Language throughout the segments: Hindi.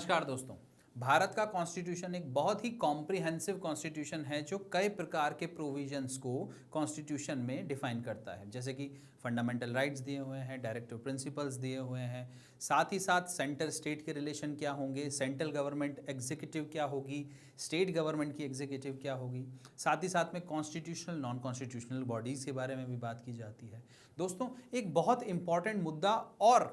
नमस्कार दोस्तों। भारत का कॉन्स्टिट्यूशन एक बहुत ही कॉम्प्रिहेंसिव कॉन्स्टिट्यूशन है जो कई प्रकार के प्रोविजंस को कॉन्स्टिट्यूशन में डिफाइन करता है, जैसे कि फंडामेंटल राइट्स दिए हुए हैं, डायरेक्टिव प्रिंसिपल्स दिए हुए हैं, साथ ही साथ सेंटर स्टेट के रिलेशन क्या होंगे, सेंट्रल गवर्नमेंट एग्जीक्यूटिव क्या होगी, स्टेट गवर्नमेंट की एग्जीक्यूटिव क्या होगी, साथ ही साथ में कॉन्स्टिट्यूशनल नॉन कॉन्स्टिट्यूशनल बॉडीज़ के बारे में भी बात की जाती है। दोस्तों, एक बहुत इंपॉर्टेंट मुद्दा और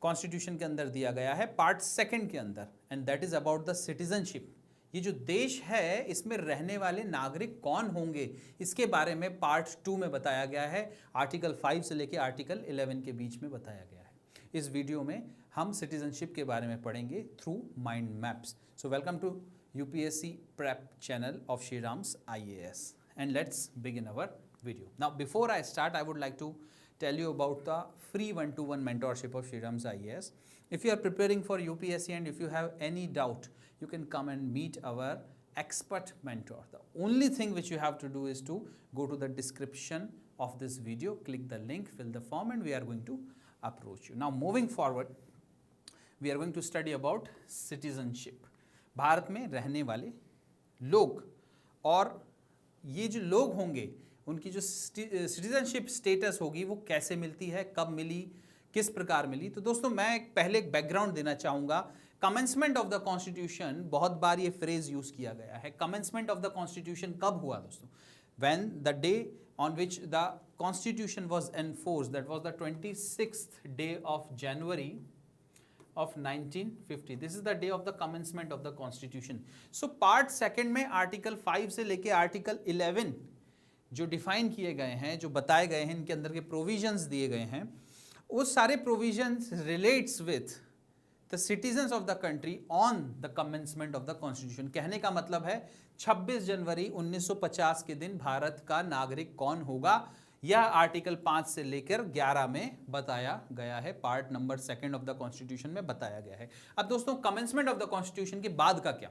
कॉन्स्टिट्यूशन के अंदर दिया गया है पार्ट सेकंड के अंदर, and that is about the citizenship. ये जो देश है इसमें रहने वाले नागरिक कौन होंगे, इसके बारे में पार्ट 2 में बताया गया है। आर्टिकल 5 से लेकर आर्टिकल 11 के बीच में बताया गया है। इस वीडियो में हम सिटीजनशिप के बारे में पढ़ेंगे through mind maps. So welcome to UPSC prep channel of Shriram's IAS, and let's begin our video. Now before I start, I would like to tell you about the free 1-to-1 mentorship of Shriram's IAS. If you are preparing for UPSC and if you have any doubt, you can come and meet our expert mentor. The only thing which you have to do is to go to the description of this video, click the link, fill the form, and we are going to approach you. Now moving forward, we are going to study about citizenship. Bharat में रहने वाले लोग, और ये जो लोग होंगे उनकी जो सिटीजनशिप स्टेटस होगी वो कैसे मिलती है, कब मिली, किस प्रकार मिली। तो दोस्तों, मैं पहले एक बैकग्राउंड देना चाहूँगा। कमेंसमेंट ऑफ द कॉन्स्टिट्यूशन, बहुत बार ये फ्रेज यूज़ किया गया है। कमेंसमेंट ऑफ द कॉन्स्टिट्यूशन कब हुआ दोस्तों? When the day on which the constitution was enforce, that was the 26th day of January of 1950. This is the day of the commencement of the constitution. So part second में आर्टिकल 5 से लेके आर्टिकल 11 जो डिफाइन किए गए हैं, जो बताए गए हैं, इनके अंदर के प्रोविजंस दिए गए हैं, वो सारे provisions relates with the citizens of the country on the commencement of the constitution. कहने का मतलब है 26 जनवरी 1950 के दिन भारत का नागरिक कौन होगा, यह आर्टिकल 5 से लेकर 11 में बताया गया है। Part number 2 of the constitution में बताया गया है। अब दोस्तों, कमेंसमेंट ऑफ द कॉन्स्टिट्यूशन के बाद का क्या,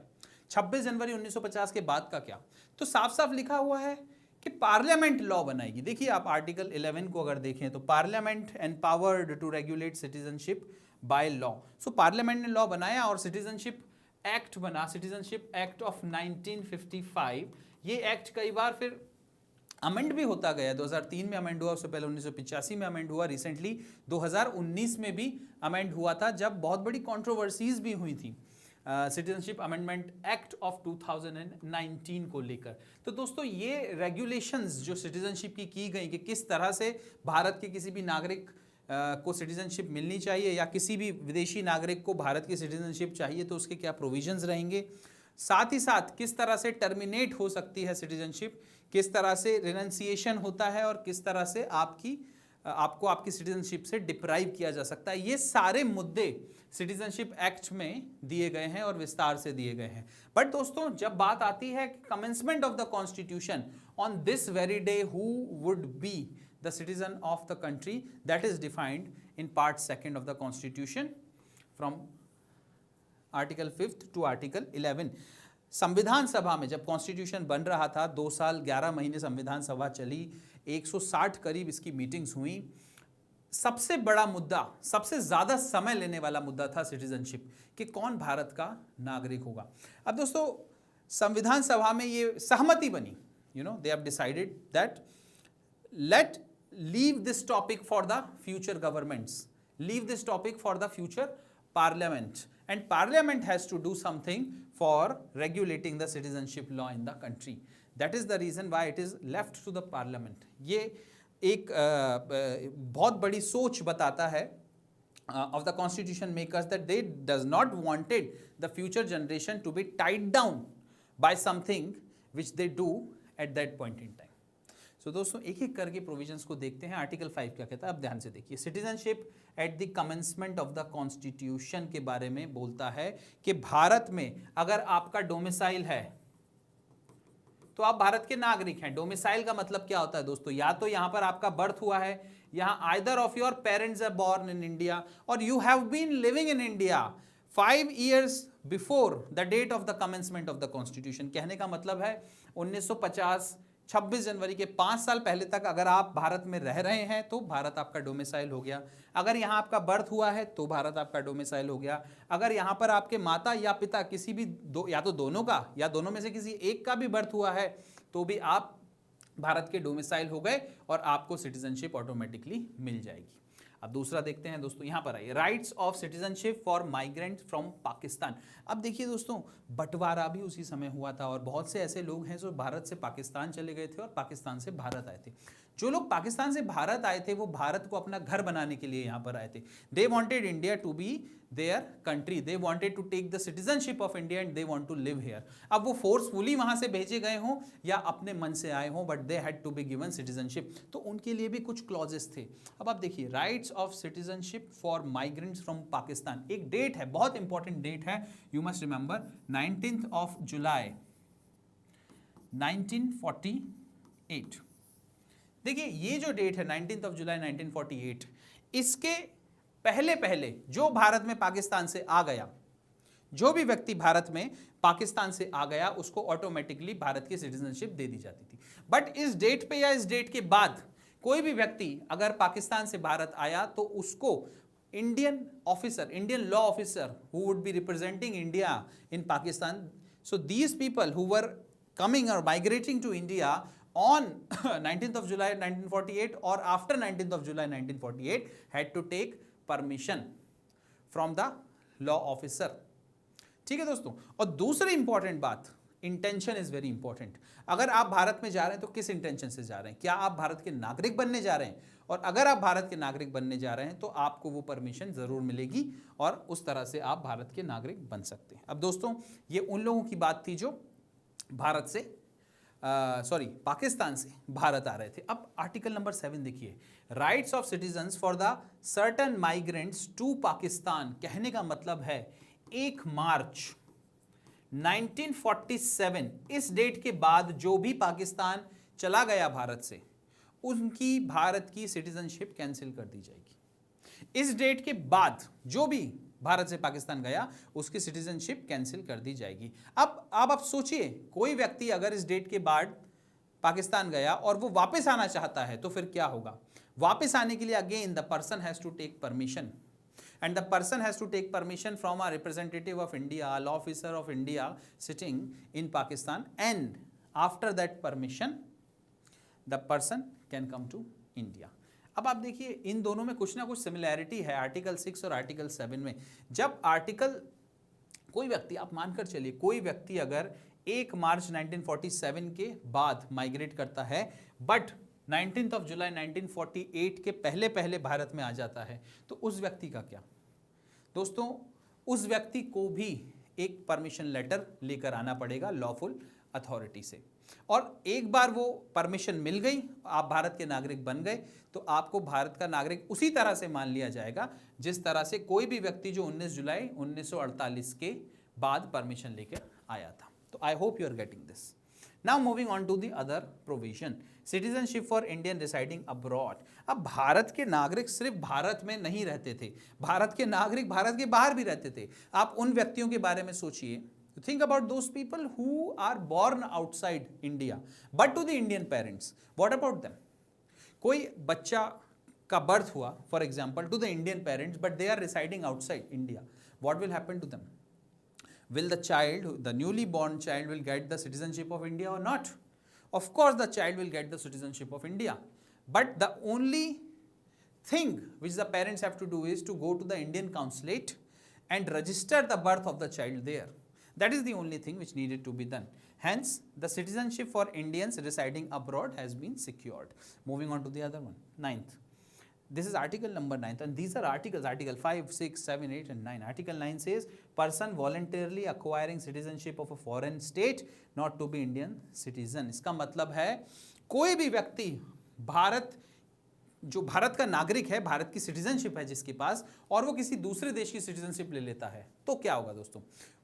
26 जनवरी 1950 के बाद का क्या? तो साफ साफ लिखा हुआ है कि पार्लियामेंट लॉ बनाएगी। देखिए, आप आर्टिकल 11 को अगर देखें तो parliament empowered to regulate citizenship by law. So parliament ने लॉ बनाया और सिटीजनशिप एक्ट बना, सिटीजनशिप एक्ट ऑफ 1955। ये एक्ट कई बार फिर अमेंड भी होता गया। 2003 में अमेंड हुआ, उससे पहले 1985 में अमेंड हुआ, रिसेंटली 2019 में भी अमेंड हुआ था, जब बहुत बड़ी कंट्रोवर्सीज भी हुई थी सिटीजनशिप अमेंडमेंट एक्ट ऑफ 2019 को लेकर। तो दोस्तों, ये रेगुलेशंस जो सिटीजनशिप की गई कि किस तरह से भारत के किसी भी नागरिक को सिटीजनशिप मिलनी चाहिए या किसी भी विदेशी नागरिक को भारत की सिटीजनशिप चाहिए तो उसके क्या प्रोविजंस रहेंगे, साथ ही साथ किस तरह से टर्मिनेट हो सकती है सिटीजनशिप, किस तरह से रिनंसिएशन होता है और किस तरह से आपको आपकी सिटीजनशिप से डिप्राइव किया जा सकता है, ये सारे मुद्दे सिटीजनशिप एक्ट में दिए गए हैं और विस्तार से दिए गए हैं। बट दोस्तों, जब बात आती है commencement of the constitution, on this very day who would be the citizen of the country, that is defined in part 2 of the constitution from article 5 to article 11। संविधान सभा में जब कॉन्स्टिट्यूशन बन रहा था, 2 साल 11 महीने संविधान सभा चली, 160 करीब इसकी मीटिंग्स हुई। सबसे बड़ा मुद्दा, सबसे ज़्यादा समय लेने वाला मुद्दा था सिटीजनशिप, कि कौन भारत का नागरिक होगा। अब दोस्तों, संविधान सभा में ये सहमति बनी, they have decided that let leave this topic for the future governments, leave this topic for the future parliament, and parliament has to do something for regulating the citizenship law in the country. That is the reason why it is left to the parliament. ये एक बहुत बड़ी सोच बताता है of the constitution makers that they does not wanted the future generation to be tied down by something which they do at that point in time. सो दोस्तों, एक एक करके प्रोविजंस को देखते हैं। आर्टिकल 5 क्या कहता है, अब ध्यान से देखिए। Citizenship at the commencement of the constitution के बारे में बोलता है कि भारत में अगर आपका डोमिसाइल है तो आप भारत के नागरिक हैं। डोमिसाइल का मतलब क्या होता है दोस्तों? या तो यहां पर आपका बर्थ हुआ है, यहां either of your parents are born in India or you have been living in India 5 years before the date of the commencement of the constitution. कहने का मतलब है 1950 26 जनवरी के 5 साल पहले तक अगर आप भारत में रह रहे हैं तो भारत आपका डोमिसाइल हो गया। अगर यहाँ आपका बर्थ हुआ है तो भारत आपका डोमिसाइल हो गया। अगर यहाँ पर आपके माता या पिता किसी भी या तो दोनों का या दोनों में से किसी एक का भी बर्थ हुआ है तो भी आप भारत के डोमिसाइल हो गए और आपको सिटीजनशिप ऑटोमेटिकली मिल जाएगी। अब दूसरा देखते हैं दोस्तों, यहां पर आइए, rights of citizenship for migrant from Pakistan. अब देखिए दोस्तों, बंटवारा भी उसी समय हुआ था और बहुत से ऐसे लोग हैं जो भारत से पाकिस्तान चले गए थे और पाकिस्तान से भारत आए थे। जो लोग पाकिस्तान से भारत आए थे वो भारत को अपना घर बनाने के लिए यहाँ पर आए थे। They wanted India to be their country, they wanted to take the citizenship of India and they want to live here. अब वो फोर्सफुली वहां से भेजे गए हों या अपने मन से आए हों, but they had to be given citizenship, तो उनके लिए भी कुछ क्लॉजेस थे। अब आप देखिए, rights of citizenship for migrants from Pakistan, एक डेट है, बहुत इंपॉर्टेंट डेट है, you must remember, 19th of July 1948। देखिए ये जो डेट है 19th of July 1948, इसके पहले पहले जो भारत में पाकिस्तान से आ गया, जो भी व्यक्ति भारत में पाकिस्तान से आ गया उसको ऑटोमेटिकली भारत की सिटीजनशिप दे दी जाती थी। बट इस डेट पे या इस डेट के बाद कोई भी व्यक्ति अगर पाकिस्तान से भारत आया तो उसको Indian officer, Indian law officer who would be representing India in Pakistan, so these people who were coming or migrating to India on 19th of July 1948 or after 19th of July 1948 had to take permission from the law officer। ठीक है दोस्तों, और दूसरी इंपॉर्टेंट बात, इंटेंशन इज वेरी इंपॉर्टेंट। अगर आप भारत में जा रहे हैं तो किस इंटेंशन से जा रहे हैं? क्या आप भारत के नागरिक बनने जा रहे हैं? और अगर आप भारत के नागरिक बनने जा रहे हैं तो आपको वो परमिशन जरूर मिलेगी और उस तरह से आप भारत के नागरिक बन सकते हैं। अब दोस्तों, ये उन लोगों की बात थी जो भारत से पाकिस्तान से भारत आ रहे थे। अब आर्टिकल नंबर 7 देखिए, rights of citizens for the certain migrants to Pakistan. कहने का मतलब है 1 मार्च 1947, इस डेट के बाद जो भी पाकिस्तान चला गया भारत से, उनकी भारत की सिटीजनशिप कैंसिल कर दी जाएगी। इस डेट के बाद जो भी भारत से पाकिस्तान गया उसकी सिटीजनशिप कैंसिल कर दी जाएगी। अब आप सोचिए, कोई व्यक्ति अगर इस डेट के बाद पाकिस्तान गया और वो वापस आना चाहता है तो फिर क्या होगा? वापस आने के लिए again the person has to take permission and the person has to take permission from a representative of India, a law officer of India sitting in Pakistan, and after that permission the person can come to India। अब आप देखिए, इन दोनों में कुछ ना कुछ सिमिलैरिटी है आर्टिकल 6 और आर्टिकल 7 में। जब आर्टिकल, कोई व्यक्ति, आप मानकर चलिए, कोई व्यक्ति अगर 1 मार्च 1947 के बाद माइग्रेट करता है बट 19th of July 1948 के पहले पहले भारत में आ जाता है, तो उस व्यक्ति का क्या? दोस्तों, उस व्यक्ति को भी एक परमिशन लेटर लेकर आना पड़ेगा लॉफुल अथॉरिटी से, और एक बार वो परमिशन मिल गई, आप भारत के नागरिक बन गए, तो आपको भारत का नागरिक उसी तरह से मान लिया जाएगा जिस तरह से कोई भी व्यक्ति जो 19 जुलाई 1948 के बाद परमिशन लेकर आया था। तो I hope you are getting this. Now moving on to the other provision, citizenship for Indian residing abroad. अब भारत के नागरिक सिर्फ भारत में नहीं रहते थे, भारत के नागरिक भारत के बाहर भी रहते थे। आप उन व्यक्तियों के बारे में सोचिए, think about those people who are born outside India but to the Indian parents, what about them? कोई बच्चा का बर्थ हुआ for example to the Indian parents but they are residing outside India, what will happen to them? Will the child, the newly born child, will get the citizenship of India or not? Of course the child will get the citizenship of India, but the only thing which the parents have to do is to go to the Indian consulate and register the birth of the child there. That is the only thing which needed to be done. Hence, the citizenship for Indians residing abroad has been secured. Moving on to the other one, 9th. This is article number 9th, and these are articles, article 5, 6, 7, 8 and 9. Article 9 says, person voluntarily acquiring citizenship of a foreign state not to be Indian citizen. इसका मतलब है कोई भी व्यक्ति जो भारत का नागरिक है, भारत की सिटीजनशिप है जिसके पास, और वो किसी दूसरे देश की सिटीजनशिप ले लेता है, तो क्या होगा दोस्तों?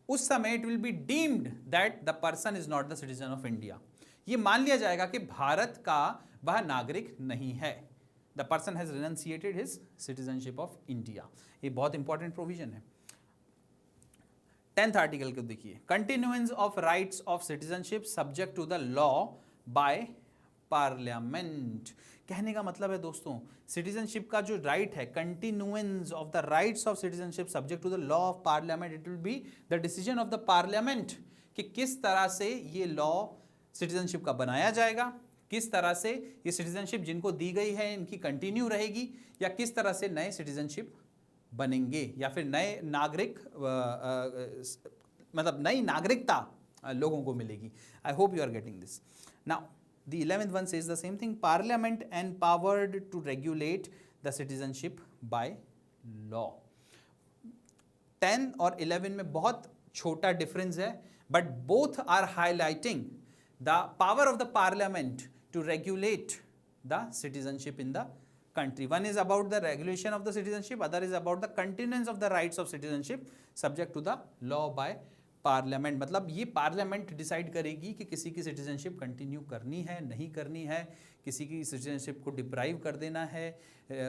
उस समय it will be deemed that the person is not the citizen of India. ये मान लिया जाएगा कि भारत का वह नागरिक नहीं है। The person has renounced his citizenship of India. ये बहुत इंपॉर्टेंट प्रोविजन है। 10th आर्टिकल को देखिए, continuance of rights of citizenship subject to the law by parliament. कहने का मतलब है दोस्तों, सिटीजनशिप का जो राइट है, continuance of the rights of citizenship subject to the law of parliament, it will be the decision of the parliament कि किस तरह से ये लॉ सिटीजनशिप का बनाया जाएगा, किस तरह से ये सिटीजनशिप जिनको दी गई है इनकी कंटिन्यू रहेगी, या किस तरह से नए सिटीजनशिप बनेंगे, या फिर नए नागरिक मतलब नई नागरिकता लोगों को मिलेगी। I hope you are getting this. Now the 11th one says the same thing, parliament empowered to regulate the citizenship by law। 10 और 11 में बहुत छोटा डिफरेंस है, but both are highlighting the power of the parliament to regulate the citizenship in the country। One is about the regulation of the citizenship, other is about the continuance of the rights of citizenship subject to the law by parliament. मतलब ये पार्लियामेंट डिसाइड करेगी कि किसी की सिटीजनशिप कंटिन्यू करनी है, नहीं करनी है, किसी की सिटीजनशिप को डिप्राइव कर देना है,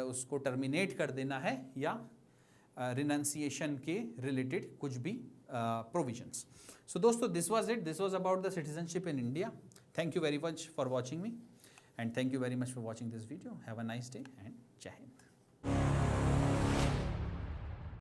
उसको टर्मिनेट कर देना है, या रिनंसिएशन के रिलेटेड कुछ भी प्रोविजंस। सो दोस्तों, this was it, this was about the citizenship in India. Thank you very much for watching me, and thank you very much for watching this video. Have a nice day and जय हिंद।